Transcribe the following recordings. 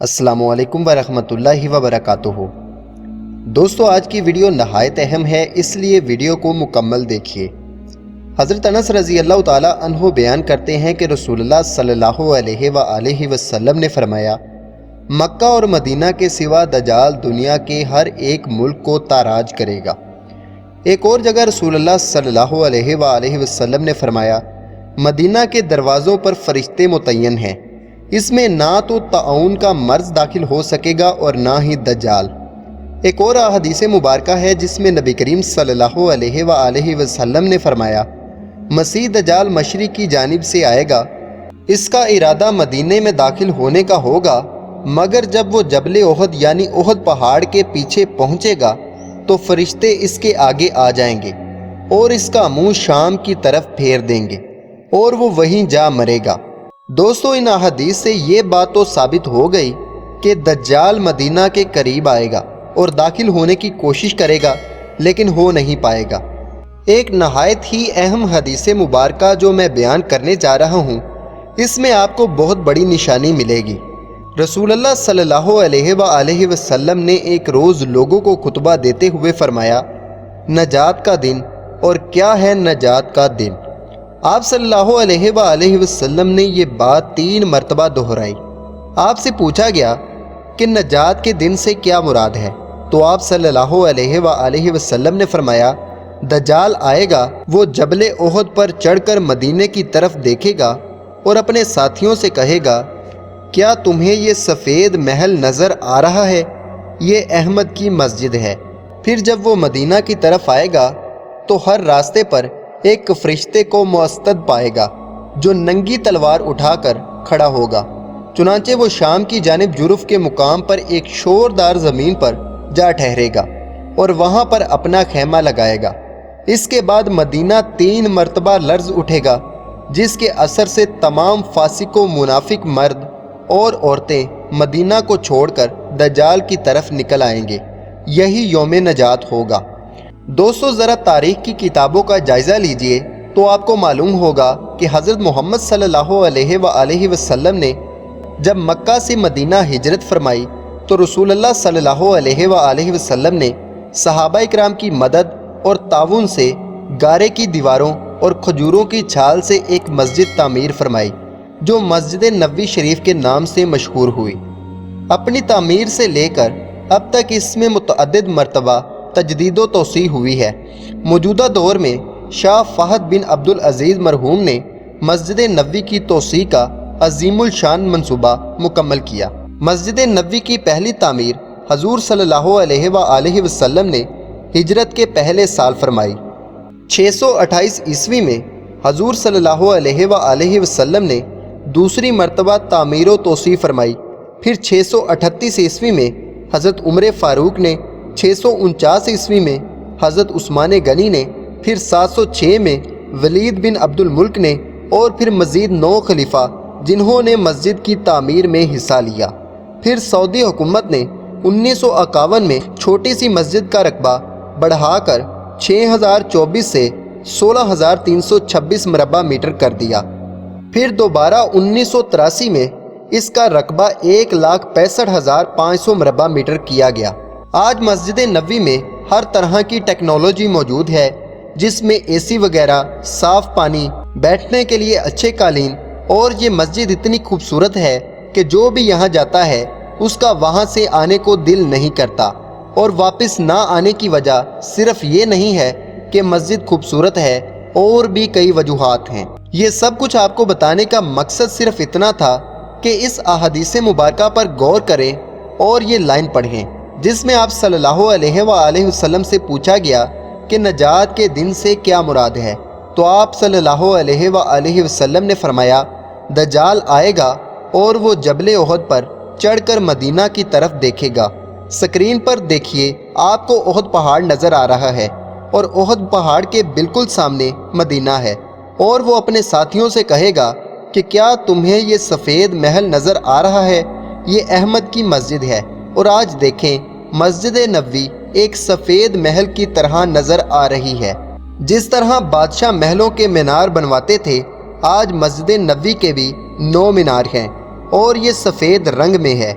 السلام علیکم ورحمۃ اللہ وبرکاتہ۔ دوستو، آج کی ویڈیو نہایت اہم ہے، اس لیے ویڈیو کو مکمل دیکھیے۔ حضرت انس رضی اللہ تعالی عنہ بیان کرتے ہیں کہ رسول اللہ صلی اللہ علیہ وآلہ وسلم نے فرمایا، مکہ اور مدینہ کے سوا دجال دنیا کے ہر ایک ملک کو تاراج کرے گا۔ ایک اور جگہ رسول اللہ صلی اللہ علیہ وآلہ وسلم نے فرمایا، مدینہ کے دروازوں پر فرشتے متعین ہیں، اس میں نہ تو طاعون کا مرض داخل ہو سکے گا اور نہ ہی دجال۔ ایک اور حدیث مبارکہ ہے جس میں نبی کریم صلی اللہ علیہ وآلہ وسلم نے فرمایا، مسیح دجال مشرق کی جانب سے آئے گا، اس کا ارادہ مدینے میں داخل ہونے کا ہوگا، مگر جب وہ جبل احد یعنی احد پہاڑ کے پیچھے پہنچے گا تو فرشتے اس کے آگے آ جائیں گے اور اس کا منہ شام کی طرف پھیر دیں گے اور وہ وہیں جا مرے گا۔ دوستو، ان احادیث سے یہ بات تو ثابت ہو گئی کہ دجال مدینہ کے قریب آئے گا اور داخل ہونے کی کوشش کرے گا، لیکن ہو نہیں پائے گا۔ ایک نہایت ہی اہم حدیث مبارکہ جو میں بیان کرنے جا رہا ہوں، اس میں آپ کو بہت بڑی نشانی ملے گی۔ رسول اللہ صلی اللہ علیہ وآلہ وسلم نے ایک روز لوگوں کو خطبہ دیتے ہوئے فرمایا، نجات کا دن، اور کیا ہے نجات کا دن؟ آپ صلی اللہ علیہ وآلہ وسلم نے یہ بات 3 مرتبہ دہرائی۔ آپ سے پوچھا گیا کہ نجات کے دن سے کیا مراد ہے، تو آپ صلی اللہ علیہ وآلہ وسلم نے فرمایا، دجال آئے گا، وہ جبل احد پر چڑھ کر مدینے کی طرف دیکھے گا اور اپنے ساتھیوں سے کہے گا، کیا تمہیں یہ سفید محل نظر آ رہا ہے؟ یہ احمد کی مسجد ہے۔ پھر جب وہ مدینہ کی طرف آئے گا تو ہر راستے پر ایک فرشتے کو مستعد پائے گا جو ننگی تلوار اٹھا کر کھڑا ہوگا۔ چنانچہ وہ شام کی جانب جرف کے مقام پر ایک شوردار زمین پر جا ٹھہرے گا اور وہاں پر اپنا خیمہ لگائے گا۔ اس کے بعد مدینہ 3 مرتبہ لرز اٹھے گا، جس کے اثر سے تمام فاسق و منافق مرد اور عورتیں مدینہ کو چھوڑ کر دجال کی طرف نکل آئیں گے۔ یہی یوم نجات ہوگا۔ دوستو، ذرا تاریخ کی کتابوں کا جائزہ لیجئے تو آپ کو معلوم ہوگا کہ حضرت محمد صلی اللہ علیہ وآلہ وسلم نے جب مکہ سے مدینہ ہجرت فرمائی تو رسول اللہ صلی اللہ علیہ وآلہ وسلم نے صحابہ اکرام کی مدد اور تعاون سے گارے کی دیواروں اور کھجوروں کی چھال سے ایک مسجد تعمیر فرمائی جو مسجد نبوی شریف کے نام سے مشہور ہوئی۔ اپنی تعمیر سے لے کر اب تک اس میں متعدد مرتبہ تجدید و توسیع ہوئی ہے۔ موجودہ دور میں شاہ فہد بن عبدالعزیز مرحوم نے مسجد نبوی کی توسیع کا عظیم الشان منصوبہ مکمل کیا۔ مسجد نبوی کی پہلی تعمیر حضور صلی اللہ علیہ وآلہ وسلم نے ہجرت کے پہلے سال فرمائی۔ 628 عیسوی میں حضور صلی اللہ علیہ وآلہ وسلم نے دوسری مرتبہ تعمیر و توسیع فرمائی۔ پھر 638 عیسوی میں حضرت عمر فاروق نے، 649 عیسوی میں حضرت عثمان غنی نے، پھر 706 میں ولید بن عبد الملک نے، اور پھر مزید 9 خلیفہ جنہوں نے مسجد کی تعمیر میں حصہ لیا۔ پھر سعودی حکومت نے 1951 میں چھوٹی سی مسجد کا رقبہ بڑھا کر 6024 سے 16326 مربع میٹر کر دیا۔ پھر دوبارہ 1983 میں اس کا رقبہ 1,65,500 مربع میٹر کیا گیا۔ آج مسجد نبوی میں ہر طرح کی ٹیکنالوجی موجود ہے، جس میں اے سی وغیرہ، صاف پانی، بیٹھنے کے لیے اچھے قالین، اور یہ مسجد اتنی خوبصورت ہے کہ جو بھی یہاں جاتا ہے اس کا وہاں سے آنے کو دل نہیں کرتا۔ اور واپس نہ آنے کی وجہ صرف یہ نہیں ہے کہ مسجد خوبصورت ہے، اور بھی کئی وجوہات ہیں۔ یہ سب کچھ آپ کو بتانے کا مقصد صرف اتنا تھا کہ اس احادیث مبارکہ پر غور کریں اور یہ لائن پڑھیں جس میں آپ صلی اللہ علیہ وآلہ وسلم سے پوچھا گیا کہ نجات کے دن سے کیا مراد ہے، تو آپ صلی اللہ علیہ وآلہ وسلم نے فرمایا، دجال آئے گا اور وہ جبل احد پر چڑھ کر مدینہ کی طرف دیکھے گا۔ سکرین پر دیکھیے، آپ کو احد پہاڑ نظر آ رہا ہے اور احد پہاڑ کے بالکل سامنے مدینہ ہے، اور وہ اپنے ساتھیوں سے کہے گا کہ کیا تمہیں یہ سفید محل نظر آ رہا ہے؟ یہ احمد کی مسجد ہے۔ اور آج دیکھیں، مسجد نبوی ایک سفید محل کی طرح نظر آ رہی ہے۔ جس طرح بادشاہ محلوں کے مینار بنواتے تھے، آج مسجد نبوی کے بھی 9 مینار ہیں اور یہ سفید رنگ میں ہے۔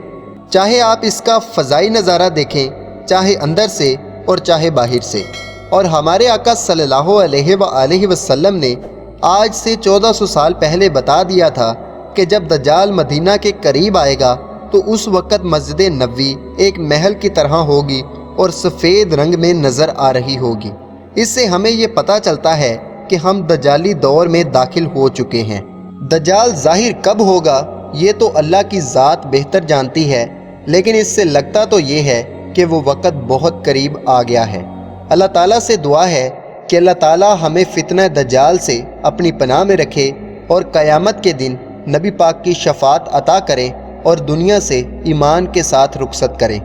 چاہے آپ اس کا فضائی نظارہ دیکھیں، چاہے اندر سے اور چاہے باہر سے۔ اور ہمارے آقا صلی اللہ علیہ وآلہ وسلم نے آج سے 1400 سال پہلے بتا دیا تھا کہ جب دجال مدینہ کے قریب آئے گا تو اس وقت مسجد نبوی ایک محل کی طرح ہوگی اور سفید رنگ میں نظر آ رہی ہوگی۔ اس سے ہمیں یہ پتہ چلتا ہے کہ ہم دجالی دور میں داخل ہو چکے ہیں۔ دجال ظاہر کب ہوگا یہ تو اللہ کی ذات بہتر جانتی ہے، لیکن اس سے لگتا تو یہ ہے کہ وہ وقت بہت قریب آ گیا ہے۔ اللہ تعالیٰ سے دعا ہے کہ اللہ تعالیٰ ہمیں فتنہ دجال سے اپنی پناہ میں رکھے اور قیامت کے دن نبی پاک کی شفاعت عطا کریں اور دنیا سے ایمان کے ساتھ رخصت کریں۔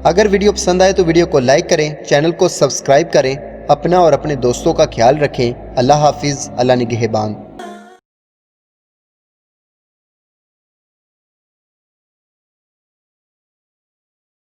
اگر ویڈیو پسند آئے تو ویڈیو کو لائک کریں، چینل کو سبسکرائب کریں، اپنا اور اپنے دوستوں کا خیال رکھیں۔ اللہ حافظ، اللہ نگہبان۔